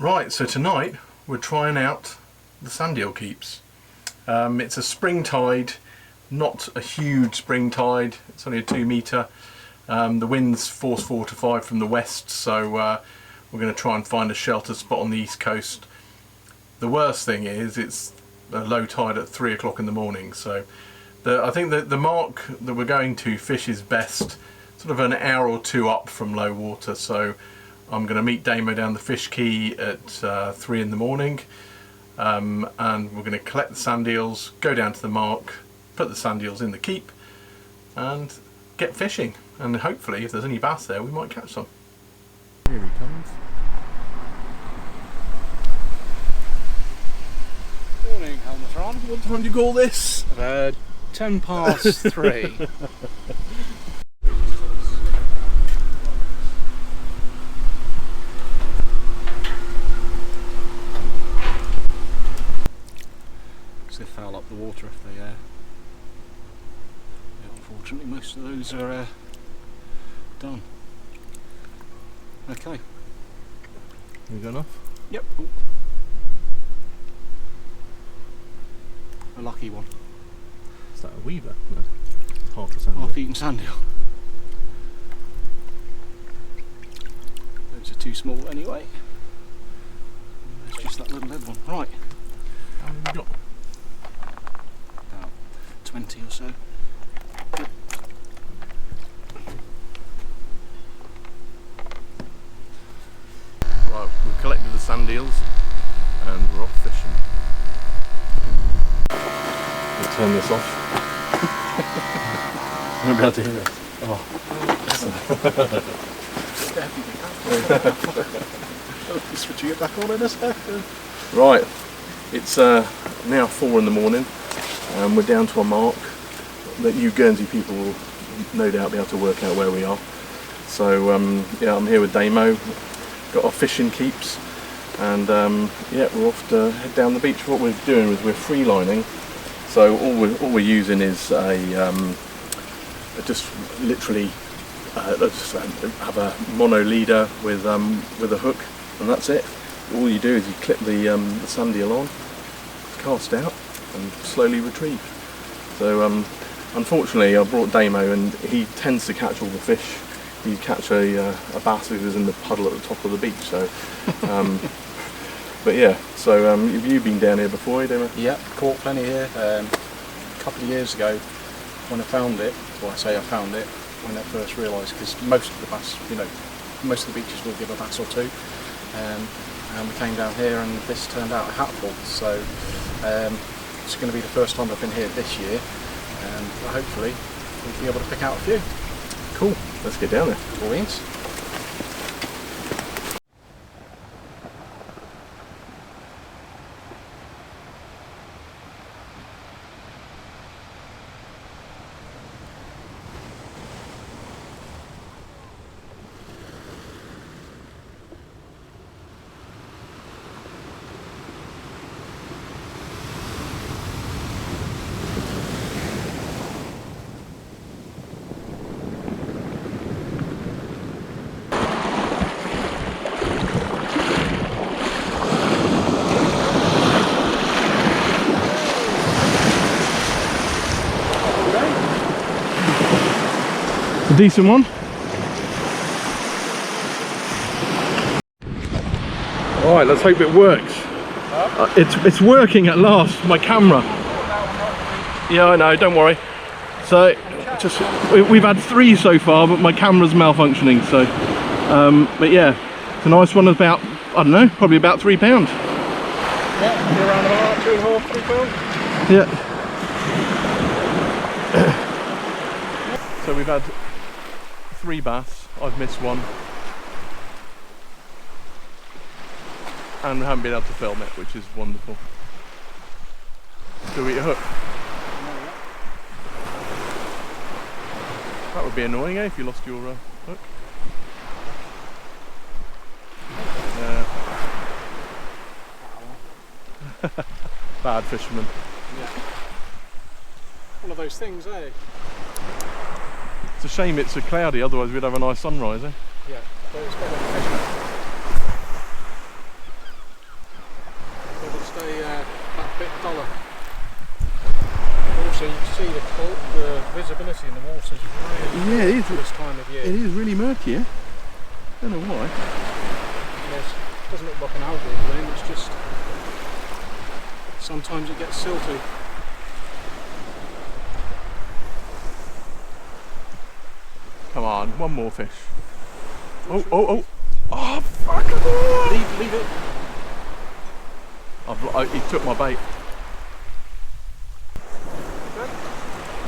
Right, so tonight we're trying out the sandeel keeps. It's a spring tide, not a huge spring tide, it's only a 2 metre. The wind's force 4 to 5 from the west, so we're going to try and find a shelter spot on the east coast. The worst thing is it's a low tide at 3 o'clock in the morning, so I think that the mark that we're going to fish is best sort of an hour or 2 up from low water. So I'm going to meet Damo down the fish quay at 3 in the morning, and we're going to collect the sand eels, go down to the mark, put the sand eels in the keep and get fishing, and hopefully if there's any bass there we might catch some. Here he comes. Morning, Helmetron. What time do you call this? 10 past 3. They foul up the water if they yeah, unfortunately most of those are done. Okay. You gone off? Yep. Ooh. A lucky one. Is that a weaver? No. Half a sandeel. Half-eaten sand eel. Those are too small anyway. There's just that little lead one. Right. How many have you got? 20 or so. Right, we've collected the sand eels and we're off fishing. We'll turn this off. I won't be able to hear it. Oh. Switching it back on in a second. Right, it's now 4 in the morning. We're down to a mark that you Guernsey people will no doubt be able to work out where we are. So yeah, I'm here with Damo, got our fishing keeps, and yeah, we're off to head down the beach. What we're doing is we're freelining. So all we're using is a just literally just have a mono leader with a hook, and that's it. All you do is you clip the sand eel on, cast out, and slowly retrieve. So unfortunately I brought Damo and he tends to catch all the fish. He'd catch a bass who's in the puddle at the top of the beach. So but yeah, so have you been down here before, Damo? Yeah, caught plenty here. A couple of years ago when I found it, well I say I found it, when I first realised, because most of the bass, you know, most of the beaches will give a bass or two, and we came down here and this turned out a hatful. So it's going to be the first time I've been here this year, and hopefully we'll be able to pick out a few. Cool, let's get down there. All means. A decent one. Alright, let's hope it works. It's working at last, my camera. Yeah, I know, don't worry. So, we've had 3 so far, but my camera's malfunctioning, so. But yeah, it's a nice one, about, I don't know, probably about £3. Yeah, around about 2.5, £3. Yeah. So we've had 3 bass, I've missed 1, and we haven't been able to film it, which is wonderful. Do we eat a hook? That would be annoying, eh, if you lost your hook? Bad fisherman. Yeah. One of those things, eh? It's a shame it's so cloudy, otherwise we'd have a nice sunrise, eh? Yeah, but it's better than is really Yeah, it is. this time of year. It is really murky, yeah? Don't know why. Yes, it doesn't look like an algae bloom, it's just sometimes it gets silty. Come on, one more fish. Oh, oh, oh. Oh, fuck it. Leave it. He took my bait. Okay.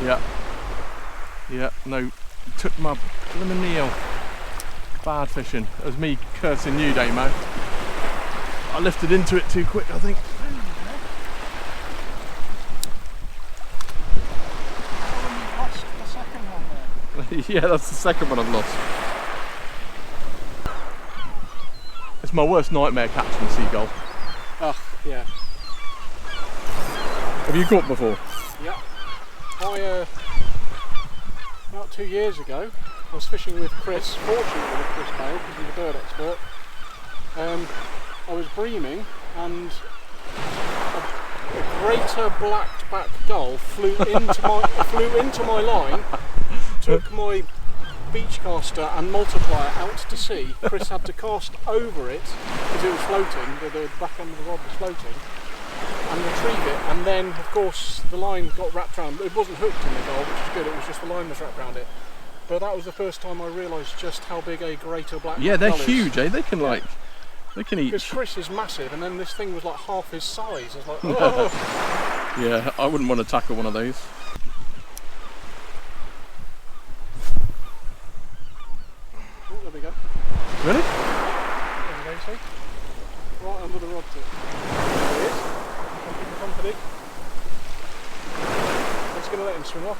Yeah. Yeah, no, he took my lemon meal. Bad fishing. It was me cursing you, Damo. I lifted into it too quick, I think. Lost the second one there. Yeah, that's the second one I've lost. It's my worst nightmare catching a seagull. Oh, yeah. Have you caught before? Yeah. About 2 years ago, I was fishing with Chris, fortunately with Chris Bale, because he's a bird expert. I was breaming and a greater black-back gull flew into my line, took my beach caster and multiplier out to sea. Chris had to cast over it because it was floating, the back end of the rod was floating, and retrieve it, and then of course the line got wrapped around. It wasn't hooked in the gull, which is good, it was just the line was wrapped around it. But that was the first time I realised just how big a greater black Yeah, they're gull is. huge, eh? They can like, they can eat. Because Chris is massive, and then this thing was like half his size. I was like, oh! Yeah, I wouldn't want to tackle one of those. Oh, there we go. Really? There we go, see? Right under the rod tip. There he is. Company. Just going to let him swim off.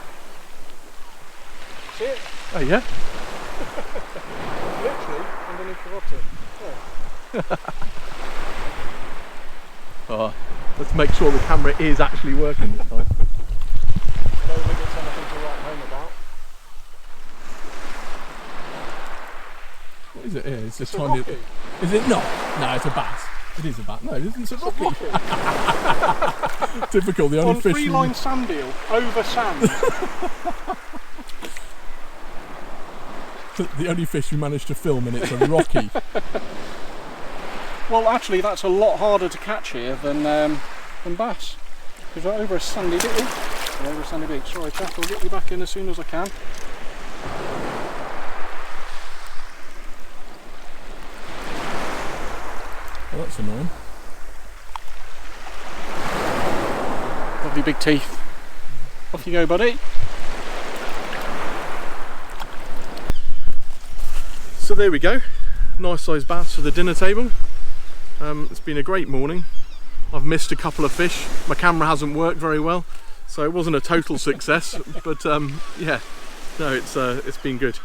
See it? Oh yeah? Literally underneath the rod tip. Yeah. Oh, let's make sure the camera is actually working this time. I don't think it's anything to write home about. What is it here? It's It's a a tiny... rocky. Is it not? No, it's a bass. It is a bass. No, it isn't. It's a rocky. Typical, the only On fish... freeline sandeel, over sand. The only fish we managed to film, and it's a rocky. Well, actually, that's a lot harder to catch here than bass. Because we're over a sandy beach. We're over a sandy beach. Sorry, chap, I'll get you back in as soon as I can. Well, that's annoying. Lovely big teeth. Off you go, buddy. So there we go. Nice sized bass for the dinner table. It's been a great morning. I've missed a couple of fish. My camera hasn't worked very well, so it wasn't a total success. But yeah, no, it's been good.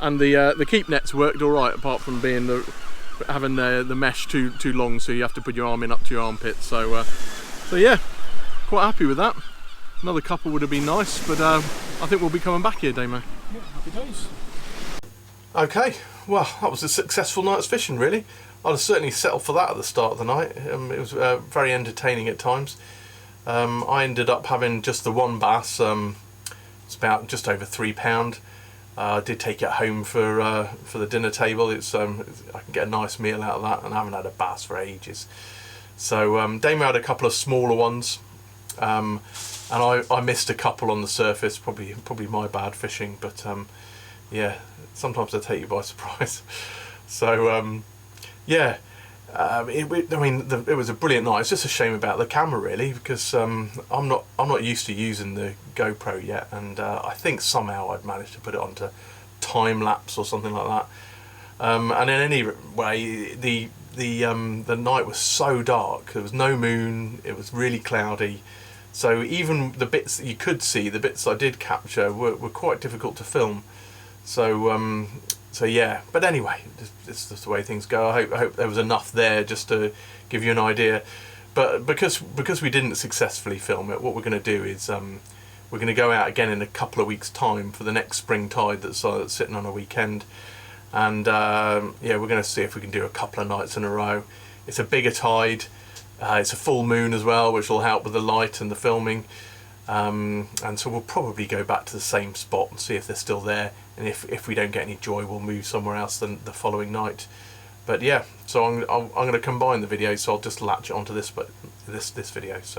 And the keep nets worked all right, apart from being having the mesh too long, so you have to put your arm in up to your armpit. So yeah, quite happy with that. Another couple would have been nice, but I think we'll be coming back here, Damo. Yeah, happy days. Okay, well, that was a successful night's fishing, really. I'd have certainly settled for that at the start of the night. It was very entertaining at times. I ended up having just the one bass. It's about just over £3. I did take it home for the dinner table. I can get a nice meal out of that, and I haven't had a bass for ages. So Damo had a couple of smaller ones, and I missed a couple on the surface. Probably my bad fishing, but yeah, sometimes they take you by surprise. So yeah, it was a brilliant night. It's just a shame about the camera, really, because I'm not used to using the GoPro yet, and I think somehow I'd managed to put it onto time lapse or something like that. And in any way, the night was so dark. There was no moon. It was really cloudy. So even the bits that you could see, the bits I did capture, were quite difficult to film. So yeah, but anyway, it's just the way things go. I hope there was enough there just to give you an idea. But because we didn't successfully film it, what we're going to do is we're going to go out again in a couple of weeks' time for the next spring tide that's sitting on a weekend, and yeah, we're going to see if we can do a couple of nights in a row. It's a bigger tide. It's a full moon as well, which will help with the light and the filming. and so we'll probably go back to the same spot and see if they're still there, and if we don't get any joy, we'll move somewhere else the following night. But yeah, so I'm going to combine the videos, so I'll just latch it onto this video. So